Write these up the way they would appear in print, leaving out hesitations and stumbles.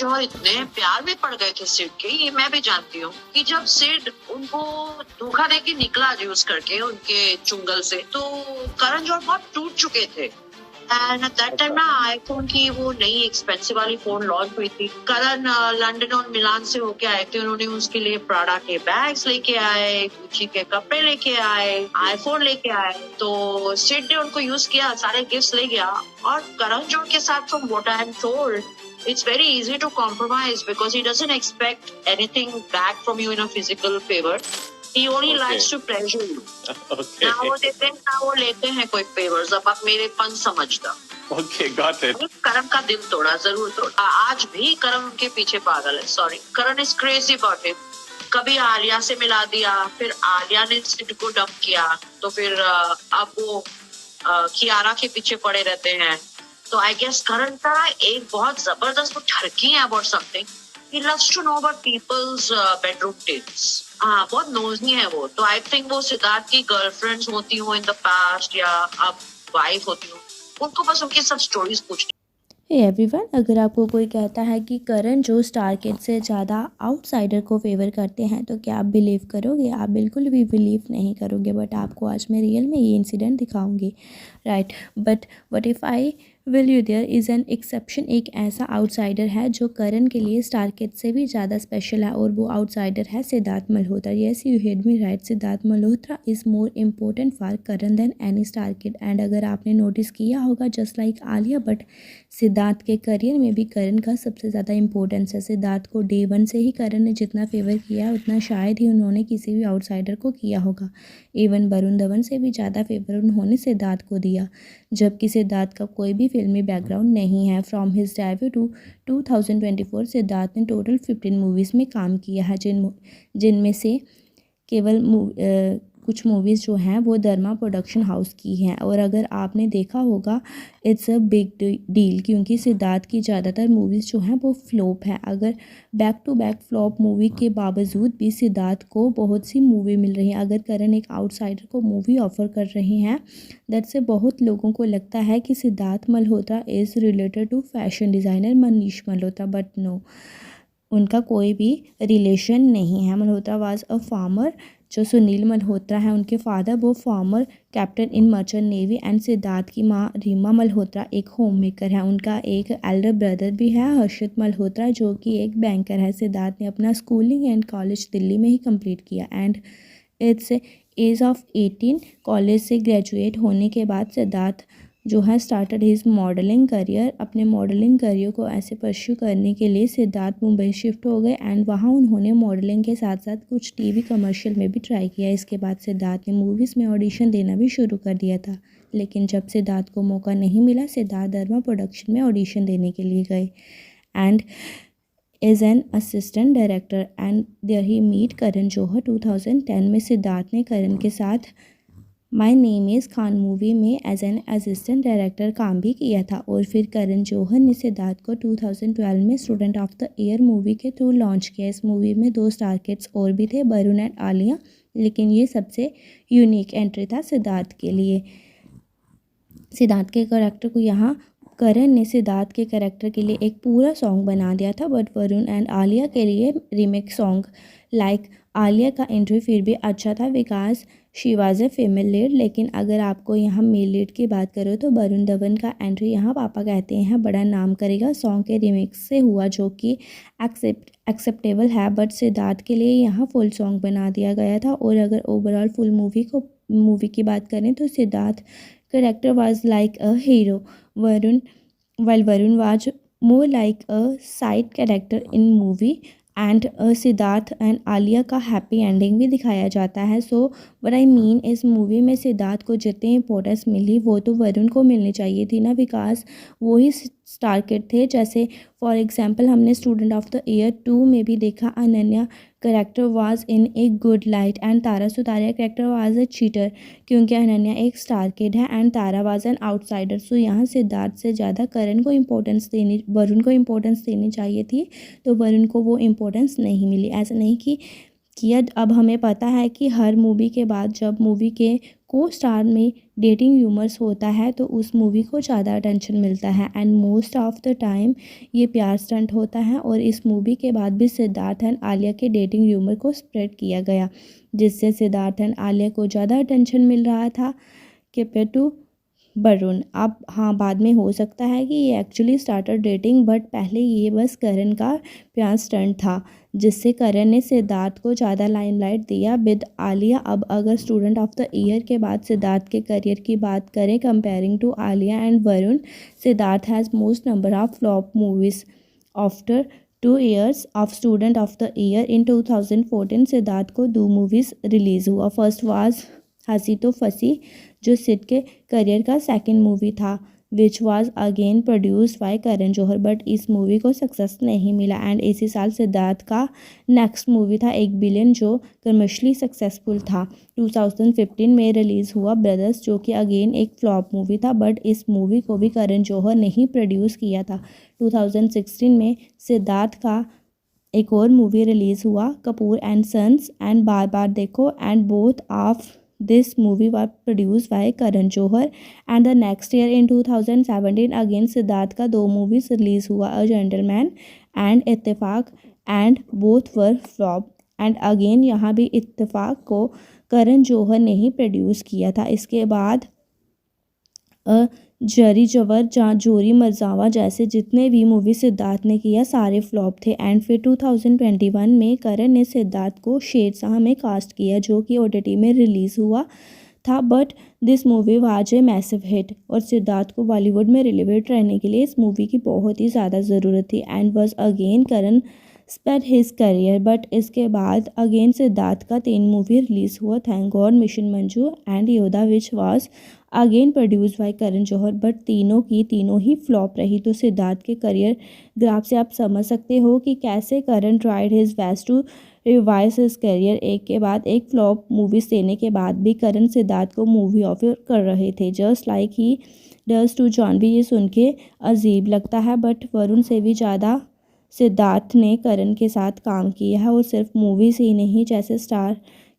जौहर इतने प्यार में पड़ गए थे सिड के, ये मैं भी जानती हूँ कि जब सिड उनको धोखा देके निकला यूज करके उनके चुंगल से, तो करण जौहर बहुत टूट चुके थे। एंड एट दैट टाइम ना आईफोन की वो नई एक्सपेंसिव वाली फोन लॉन्च हुई थी। करण लंदन और मिलान से होके आए थे, उन्होंने उसके लिए प्राडा के बैग्स लेके आए, गुची के कपड़े लेके आए, आईफोन लेके आए। तो सिड ने उनको यूज किया, सारे गिफ्ट्स ले गया। और करण जौहर के साथ from what I am told, it's very easy to compromise because he doesn't expect anything back from you in a physical favor. He only likes to pleasure you. ना वो देते हैं ना वो लेते हैं कोई फेवर्स। अब आप मेरे पन समझदा। Okay, got it. करण का दिल तोड़ा, जरूर तोड़ा। आज भी करण उनके पीछे पागल है। Sorry, Karan is crazy about it. कभी आलिया से मिला दिया, फिर आलिया ने सिड को डंप किया, तो फिर अब वो कियारा के पीछे पड़े रहते हैं। तो आई गेस करण का एक बहुत जबरदस्त वो ठरकी है about something. He loves to know about people's bedroom tips. हाँ, बहुत नोज़ी है वो। तो आई थिंक वो सिद्धार्थ की गर्लफ्रेंड्स होती हो इन द पास्ट या अब वाइफ होती हो, उनको बस उनकी सब स्टोरीज पूछनी। हे एवरीवन, अगर आपको कोई कहता है कि करण जो स्टार किड से ज़्यादा आउटसाइडर को फेवर करते हैं तो क्या आप बिलीव करोगे? आप बिल्कुल भी बिलीव नहीं करोगे, बट आपको आज मैं रियल में ये इंसिडेंट दिखाऊंगी, right. But what if I will you there is an exception. एक ऐसा आउटसाइडर है जो करण के लिए स्टार किड से भी ज़्यादा स्पेशल है, और वो आउटसाइडर है Siddharth Malhotra. Yes, you heard me right, Siddharth Malhotra is more important for Karan than any star kid. And अगर आपने नोटिस किया होगा, just like Alia but Siddharth के करियर में भी करण का सबसे ज़्यादा इम्पोर्टेंस है। सिद्धार्थ को डे वन से ही करण ने जितना फेवर किया उतना शायद ही उन्होंने किसी भी आउटसाइडर को किया होगा। इवन वरुण धवन से भी ज़्यादा फेवर उन्होंने सिद्धार्थ को दिया, जबकि सिद्धार्थ का कोई भी फिल्मी बैकग्राउंड नहीं है। From his debut to 2024 Siddharth ने टोटल 15 मूवीज़ में काम किया है, जिनमें से केवल कुछ मूवीज़ जो हैं वो धर्मा प्रोडक्शन हाउस की हैं। और अगर आपने देखा होगा, इट्स अ बिग डील, क्योंकि सिद्धार्थ की ज़्यादातर मूवीज़ जो हैं वो फ्लॉप हैं। अगर back to back flop movie के बावजूद भी सिद्धार्थ को बहुत सी मूवी मिल रही हैं। अगर करण एक आउटसाइडर को मूवी ऑफ़र कर रहे हैं, दैट से बहुत लोगों को लगता है कि Siddharth Malhotra is related to fashion designer Manish Malhotra, but no, उनका कोई भी रिलेशन नहीं है। Malhotra was a farmer. जो सुनील मल्होत्रा है उनके फादर, वो former captain in merchant navy. And Siddharth की माँ रीमा मल्होत्रा एक होम मेकर है। उनका एक एल्डर ब्रदर भी है, हर्षित मल्होत्रा, जो कि एक बैंकर है। सिद्धार्थ ने अपना स्कूलिंग एंड कॉलेज दिल्ली में ही कंप्लीट किया। And it's age of 18 college से ग्रेजुएट होने के बाद सिद्धार्थ जो है स्टार्टेड हिज मॉडलिंग करियर। अपने मॉडलिंग करियर को ऐसे परस्यू करने के लिए सिद्धार्थ मुंबई शिफ्ट हो गए, एंड वहाँ उन्होंने मॉडलिंग के साथ साथ कुछ टीवी कमर्शियल में भी ट्राई किया। इसके बाद सिद्धार्थ ने मूवीज़ में ऑडिशन देना भी शुरू कर दिया था, लेकिन जब सिद्धार्थ को मौका नहीं मिला, सिद्धार्थ धर्मा प्रोडक्शन में ऑडिशन देने के लिए गए and is an assistant director. And there he meet Karan Johar. 2010 में सिद्धार्थ ने करण के साथ my name is Khan movie में एज एन असिस्टेंट डायरेक्टर काम भी किया था। और फिर करण जौहर ने सिद्धार्थ को 2012 में student of the year movie के थ्रू लॉन्च किया। इस मूवी में 2 स्टार किड्स और भी थे, वरुण एंड आलिया, लेकिन ये सबसे यूनिक एंट्री था सिद्धार्थ के लिए। सिद्धार्थ के कैरेक्टर को यहाँ करण ने सिद्धार्थ के कैरेक्टर के लिए एक पूरा सॉन्ग बना दिया था, बट वरुण एंड आलिया के लिए रीमेक सॉन्ग। लाइक आलिया का एंट्री फिर भी अच्छा था because she was a female lead. लेकिन अगर आपको यहाँ मेल लीड की बात करो तो वरुण धवन का एंट्री यहाँ पापा कहते हैं बड़ा नाम करेगा सॉन्ग के रीमेक्स से हुआ, जो कि एक्सेप्टेबल है। बट सिद्धार्थ के लिए यहाँ फुल सॉन्ग बना दिया गया था। और अगर ओवरऑल फुल मूवी की बात करें तो Siddharth character was like a hero, Varun was more like a side character in movie। And Siddharth and Alia का हैप्पी एंडिंग भी दिखाया जाता है। सो व्हाट आई मीन, इस मूवी में सिद्धार्थ को जितनी इंपॉर्टेंस मिली वो तो वरुण को मिलनी चाहिए थी ना, बिकॉज वो ही स्टार किड थे। जैसे फॉर एग्जांपल हमने स्टूडेंट ऑफ द ईयर 2 में भी देखा, Ananya character was in a good light and Tara Sutaria character was a cheater, क्योंकि अनन्या एक स्टार किड है and Tara was an outsider. So यहाँ सिद्धार्थ से ज़्यादा वरुण को इम्पोर्टेंस देनी चाहिए थी, तो वरुण को वो इम्पोर्टेंस नहीं मिली। ऐसा नहीं कि किया। अब हमें पता है कि हर मूवी के बाद जब मूवी के को स्टार में डेटिंग र्यूमर्स होता है तो उस मूवी को ज़्यादा अटेंशन मिलता है and most of the time ये प्यार स्टंट होता है। और इस मूवी के बाद भी सिद्धार्थ एंड आलिया के डेटिंग र्यूमर को स्प्रेड किया गया, जिससे सिद्धार्थ एंड आलिया को ज़्यादा अटेंशन मिल रहा था कंपेयर टू वरुण। अब हाँ, बाद में हो सकता है कि ये एक्चुअली स्टार्टेड डेटिंग, बट पहले ये बस करण का प्यार स्टंट था, जिससे करण ने सिद्धार्थ को ज़्यादा लाइमलाइट दिया विद आलिया। अब अगर स्टूडेंट ऑफ द ईयर के बाद सिद्धार्थ के करियर की बात करें comparing to Alia and Varun, Siddharth has most number of flop movies. After 2 years of student of the year in 2014 Siddharth को 2 मूवीज़ रिलीज़ हुआ। फर्स्ट वाज हंसी तो फंसी, जो सिड के करियर का सेकंड मूवी था, which was again produced by Karan Johar, but इस मूवी को success नहीं मिला। एंड इसी साल सिद्धार्थ का नेक्स्ट मूवी था 1 बिलियन, जो कमर्शियली सक्सेसफुल था। 2015 में रिलीज़ हुआ ब्रदर्स, जो कि अगेन एक फ्लॉप मूवी था, बट इस मूवी को भी करण जौहर ने ही प्रोड्यूस किया था। 2016 में सिद्धार्थ का एक और मूवी रिलीज़ हुआ, कपूर एंड सन्स एंड बार बार देखो, and both of this movie was produced by Karan Johar। and the next year in 2017 again Siddharth का 2 मूवीज रिलीज हुआ, अ जेंटलमैन एंड इत्तेफाक, and both were flop. And again यहाँ भी इत्तेफाक को करण जौहर ने ही प्रोड्यूस किया था। इसके बाद जरी जवर जहाँ जोरी मरजावा जैसे जितने भी मूवी सिद्धार्थ ने किया सारे फ्लॉप थे। एंड फिर 2021 में करण ने सिद्धार्थ को शेरशाह में कास्ट किया, जो कि OTT में रिलीज़ हुआ था, but this movie was a massive hit. और सिद्धार्थ को बॉलीवुड में रिलेवेंट रहने के लिए इस मूवी की बहुत ही ज़्यादा ज़रूरत थी। And was again Karan sped his career, but इसके बाद अगेन सिद्धार्थ का 3 मूवी रिलीज़ हुआ, thank God, mission Majnu and Yoddha, which was again produce by Karan Johar, but तीनों की तीनों ही फ्लॉप रही। तो सिद्धार्थ के करियर ग्राफ से आप समझ सकते हो कि कैसे Karan tried his best to revise his career. एक के बाद एक फ्लॉप मूवीज देने के बाद भी करण सिद्धार्थ को मूवी ऑफर कर रहे थे, just like he does to Janhvi. ये सुन के अजीब लगता है, बट वरुण से भी ज़्यादा सिद्धार्थ ने करण के साथ काम किया है, और सिर्फ मूवीज़ ही नहीं, जैसे स्टार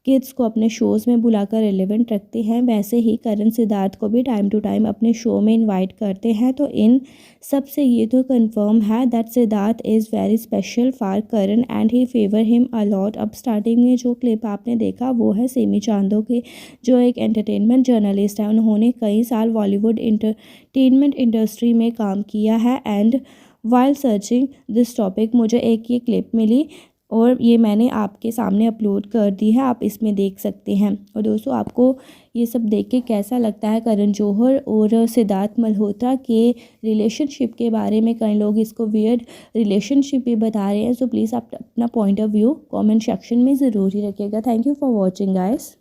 किड्स को अपने शोज़ में बुलाकर रिलेवेंट रखते हैं, वैसे ही करण सिद्धार्थ को भी टाइम टू टाइम अपने शो में इनवाइट करते हैं। तो इन सब से ये तो कंफर्म है that Siddharth is very special for Karan and he favour him a lot. अब स्टार्टिंग में जो क्लिप आपने देखा वो है सिमी चांदो के, जो एक एंटरटेनमेंट जर्नलिस्ट है। उन्होंने कई साल बॉलीवुड एंटरटेनमेंट इंडस्ट्री में काम किया है। And while searching this topic मुझे एक ये क्लिप मिली, और ये मैंने आपके सामने अपलोड कर दी है, आप इसमें देख सकते हैं। और दोस्तों, आपको ये सब देख के कैसा लगता है? करण जौहर और सिद्धार्थ मल्होत्रा के रिलेशनशिप के बारे में कई लोग इसको वियर्ड रिलेशनशिप भी बता रहे हैं, सो प्लीज़ आप अपना point of view comment section में ज़रूर ही रखिएगा। Thank you for watching guys.